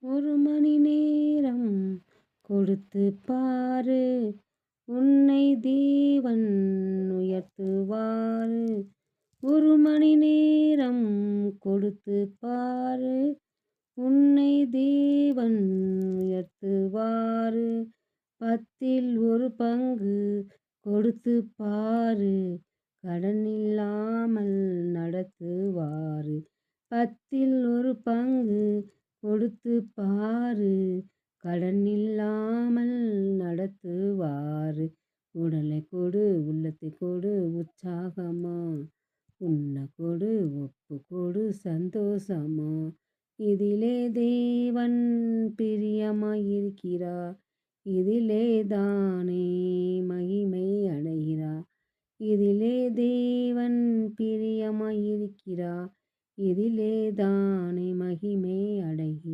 ஒரு மணி நேரம் கொடுத்து பாரு, உன்னை தேவன் உயர்த்துவாரு. ஒரு மணி நேரம் கொடுத்து பாரு, உன்னை தேவன் உயர்த்துவாரு. 10ல் ஒரு பங்கு கொடுத்து பாரு, கடன் இல்லாமல் நடத்துவாரு. 10ல் ஒரு பங்கு கொடுத்து பாரு, கடன் இல்லாமல் நடத்துவாரு. உடலை கொடு, உள்ளத்தை கொடு, உற்சாகமா உன்ன கொடு, ஒப்பு கொடு சந்தோஷமா. இதிலே தேவன் பிரியமாயிருக்கிறார், இதிலே தானே மகிமை அடைகிறார். இதிலே தேவன் பிரியமாயிருக்கிறார், இதிலே தானே மகிமை அடைகிறார்.